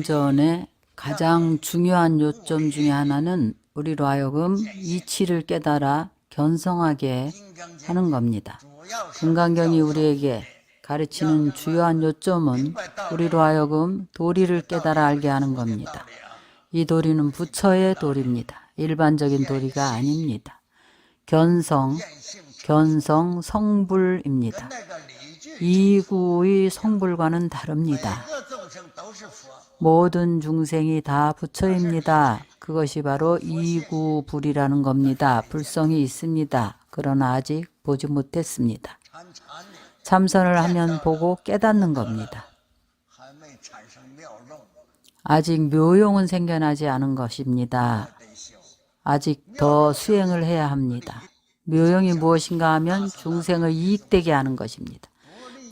경전의 가장 중요한 요점 중에 하나는 우리로 하여금 이치를 깨달아 견성하게 하는 겁니다. 금강경이 우리에게 가르치는 주요한 요점은 우리로 하여금 도리를 깨달아 알게 하는 겁니다. 이 도리는 부처의 도리입니다. 일반적인 도리가 아닙니다. 견성, 성불입니다. 이구의 성불과는 다릅니다. 모든 중생이 다 부처입니다. 그것이 바로 이구불이라는 겁니다. 불성이 있습니다. 그러나 아직 보지 못했습니다. 참선을 하면 보고 깨닫는 겁니다. 아직 묘용은 생겨나지 않은 것입니다. 아직 더 수행을 해야 합니다. 묘용이 무엇인가 하면 중생을 이익되게 하는 것입니다.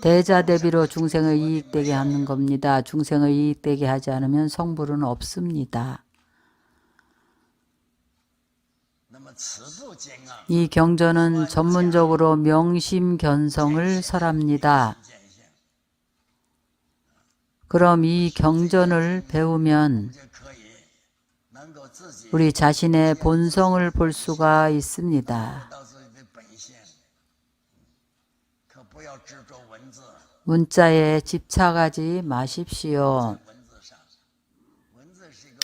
대자대비로 중생을 이익되게 하는 겁니다. 중생을 이익되게 하지 않으면 성불은 없습니다. 이 경전은 전문적으로 명심견성을 설합니다. 그럼 이 경전을 배우면 우리 자신의 본성을 볼 수가 있습니다. 문자에 집착하지 마십시오.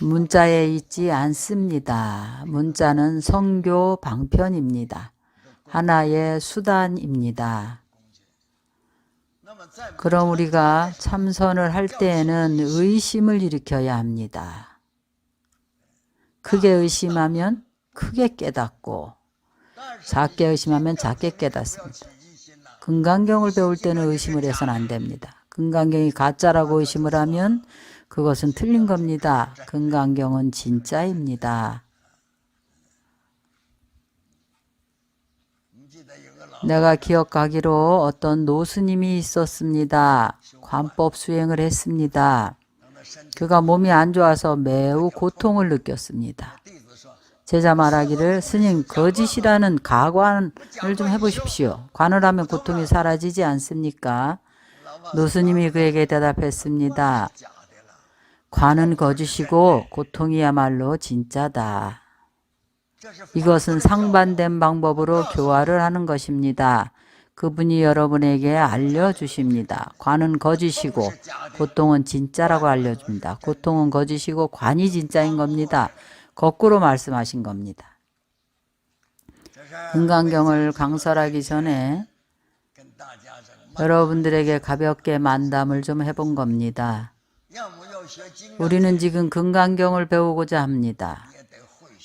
문자에 있지 않습니다. 문자는 성교 방편입니다. 하나의 수단입니다. 그럼 우리가 참선을 할 때에는 의심을 일으켜야 합니다. 크게 의심하면 크게 깨닫고 작게 의심하면 작게 깨닫습니다. 금강경을 배울 때는 의심을 해서는 안 됩니다. 금강경이 가짜라고 의심을 하면 그것은 틀린 겁니다. 금강경은 진짜입니다. 내가 기억하기로 어떤 노스님이 있었습니다. 관법 수행을 했습니다. 그가 몸이 안 좋아서 매우 고통을 느꼈습니다. 제자 말하기를 스님 거짓이라는 가관을 좀 해보십시오. 관을 하면 고통이 사라지지 않습니까? 노스님이 그에게 대답했습니다. 관은 거짓이고 고통이야말로 진짜다. 이것은 상반된 방법으로 교화를 하는 것입니다. 그분이 여러분에게 알려주십니다. 관은 거짓이고 고통은 진짜라고 알려줍니다. 고통은 거짓이고 관이 진짜인 겁니다. 거꾸로 말씀하신 겁니다. 금강경을 강설하기 전에 여러분들에게 가볍게 만담을 좀 해본 겁니다. 우리는 지금 금강경을 배우고자 합니다.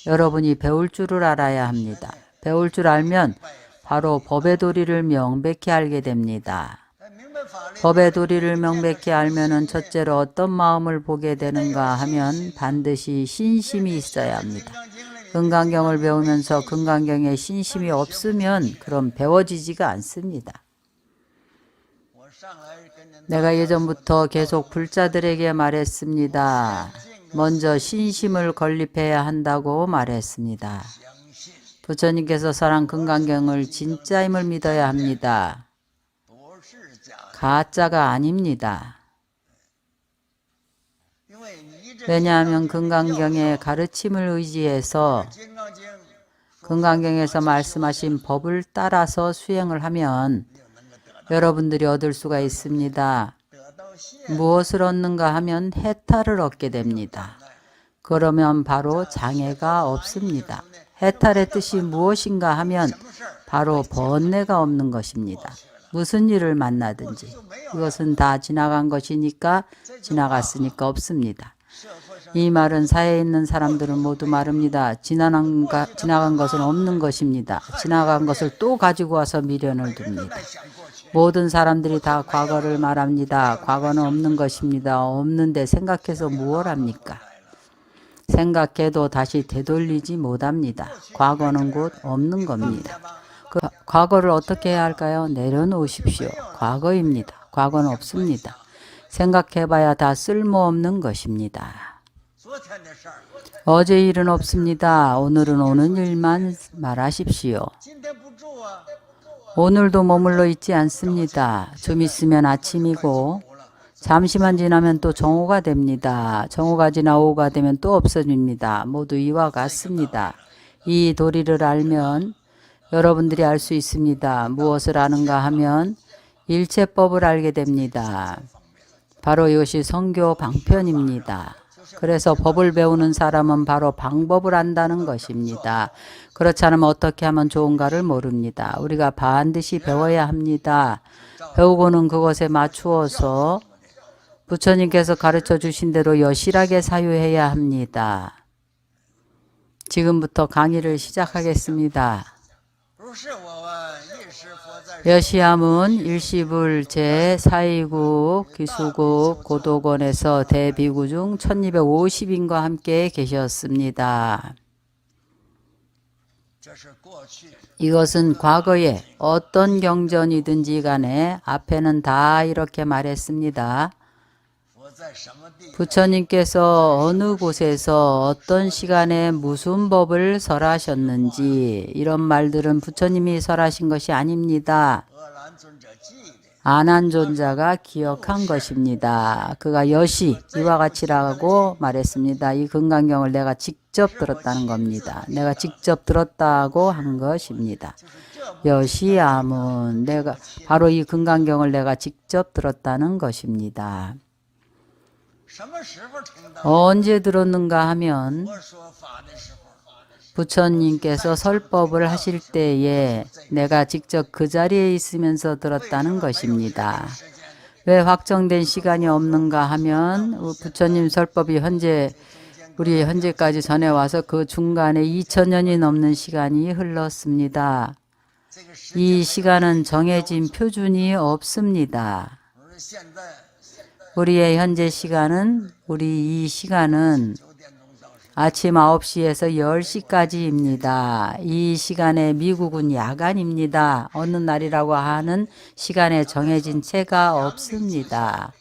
여러분이 배울 줄을 알아야 합니다. 배울 줄 알면 바로 법의 도리를 명백히 알게 됩니다. 법의 도리를 명백히 알면은 첫째로 어떤 마음을 보게 되는가 하면 반드시 신심이 있어야 합니다. 금강경을 배우면서 금강경에 신심이 없으면 그럼 배워지지가 않습니다. 내가 예전부터 계속 불자들에게 말했습니다. 먼저 신심을 건립해야 한다고 말했습니다. 부처님께서 설한 금강경을 진짜임을 믿어야 합니다. 가짜가 아닙니다. 왜냐하면 금강경의 가르침을 의지해서 금강경에서 말씀하신 법을 따라서 수행을 하면 여러분들이 얻을 수가 있습니다. 무엇을 얻는가 하면 해탈을 얻게 됩니다. 그러면 바로 장애가 없습니다. 해탈의 뜻이 무엇인가 하면 바로 번뇌가 없는 것입니다. 무슨 일을 만나든지 이것은 다 지나간 것이니까 지나갔으니까 없습니다. 이 말은 사회에 있는 사람들은 모두 말합니다. 지나간 것은 없는 것입니다. 지나간 것을 또 가지고 와서 미련을 둡니다. 모든 사람들이 다 과거를 말합니다. 과거는 없는 것입니다. 없는데 생각해서 무엇 합니까? 생각해도 다시 되돌리지 못합니다. 과거는 곧 없는 겁니다. 그 과거를 어떻게 해야 할까요? 내려놓으십시오. 과거입니다. 과거는 없습니다. 생각해봐야 다 쓸모없는 것입니다. 어제 일은 없습니다. 오늘은 오는 일만 말하십시오. 오늘도 머물러 있지 않습니다. 좀 있으면 아침이고 잠시만 지나면 또 정오가 됩니다. 정오가 지나 오후가 되면 또 없어집니다. 모두 이와 같습니다. 이 도리를 알면 여러분들이 알 수 있습니다. 무엇을 아는가 하면 일체법을 알게 됩니다. 바로 이것이 성교 방편입니다. 그래서 법을 배우는 사람은 바로 방법을 안다는 것입니다. 그렇지 않으면 어떻게 하면 좋은가를 모릅니다. 우리가 반드시 배워야 합니다. 배우고는 그것에 맞추어서 부처님께서 가르쳐 주신 대로 여실하게 사유해야 합니다. 지금부터 강의를 시작하겠습니다. 여시함은 일시불 제4위국 기수국 고도권에서 대비구 중 1250인과 함께 계셨습니다. 이것은 과거에 어떤 경전이든지 간에 앞에는 다 이렇게 말했습니다. 부처님께서 어느 곳에서 어떤 시간에 무슨 법을 설하셨는지 이런 말들은 부처님이 설하신 것이 아닙니다. 아난존자가 기억한 것입니다. 그가 여시 이와 같이라고 말했습니다. 이 금강경을 내가 직접 들었다는 겁니다. 내가 직접 들었다고 한 것입니다. 여시암은 내가 바로 이 금강경을 내가 직접 들었다는 것입니다. 언제 들었는가 하면 부처님께서 설법을 하실 때에 내가 직접 그 자리에 있으면서 들었다는 것입니다. 왜 확정된 시간이 없는가 하면 부처님 설법이 우리 현재까지 전해와서 그 중간에 2000년이 넘는 시간이 흘렀습니다. 이 시간은 정해진 표준이 없습니다. 우리의 현재 시간은 이 시간은 아침 9시에서 10시까지입니다. 이 시간에 미국은 야간입니다. 어느 날이라고 하는 시간에 정해진 채가 없습니다.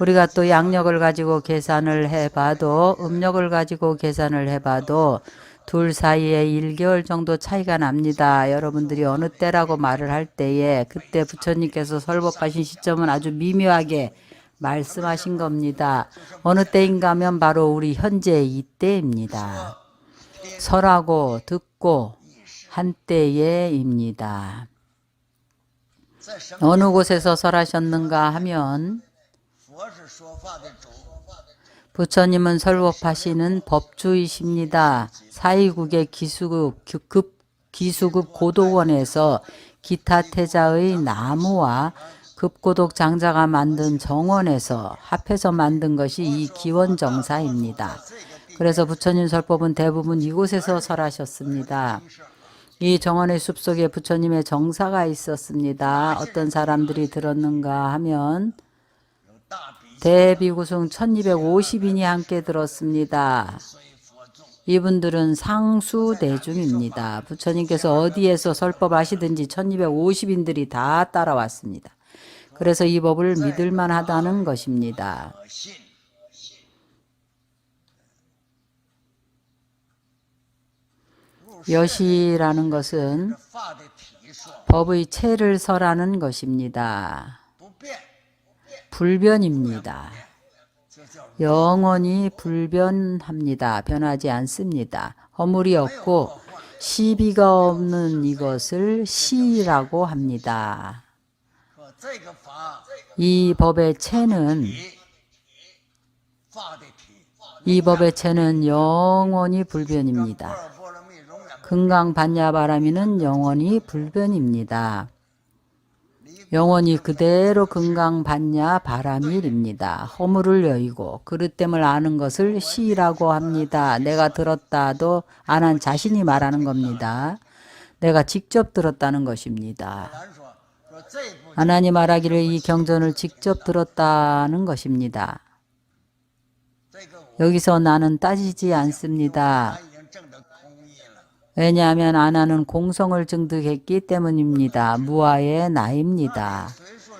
우리가 또 양력을 가지고 계산을 해봐도 음력을 가지고 계산을 해봐도 둘 사이에 1개월 정도 차이가 납니다. 여러분들이 어느 때라고 말을 할 때에 그때 부처님께서 설법하신 시점은 아주 미묘하게 말씀하신 겁니다. 어느 때인가 하면 바로 우리 현재 이때입니다. 설하고 듣고 한때에입니다. 어느 곳에서 설하셨는가 하면 부처님은 설법하시는 법주이십니다. 사이국의 기수급 고도원에서 기타 태자의 나무와 급고독 장자가 만든 정원에서 합해서 만든 것이 이 기원정사입니다. 그래서 부처님 설법은 대부분 이곳에서 설하셨습니다. 이 정원의 숲속에 부처님의 정사가 있었습니다. 어떤 사람들이 들었는가 하면 대비구승 1250인이 함께 들었습니다. 이분들은 상수대중입니다. 부처님께서 어디에서 설법하시든지 1250인들이 다 따라왔습니다. 그래서 이 법을 믿을만 하다는 것입니다. 여시라는 것은 법의 체를 설하는 것입니다. 불변입니다. 영원히 불변합니다. 변하지 않습니다. 허물이 없고 시비가 없는 이것을 시라고 합니다. 이 법의 체는 영원히 불변입니다. 금강반야바라미는 영원히 불변입니다. 영원히 그대로 금강반야바라밀입니다. 허물을 여의고 그릇됨을 아는 것을 시라고 합니다. 내가 들었다도 안 한 자신이 말하는 겁니다. 내가 직접 들었다는 것입니다. 하나님 말하기를 이 경전을 직접 들었다는 것입니다. 여기서 나는 따지지 않습니다. 왜냐하면 아나는 공성을 증득했기 때문입니다. 무아의 나입니다.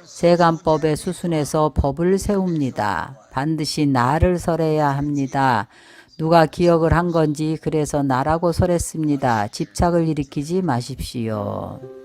세간법의 수순에서 법을 세웁니다. 반드시 나를 설해야 합니다. 누가 기억을 한 건지 그래서 나라고 설했습니다. 집착을 일으키지 마십시오.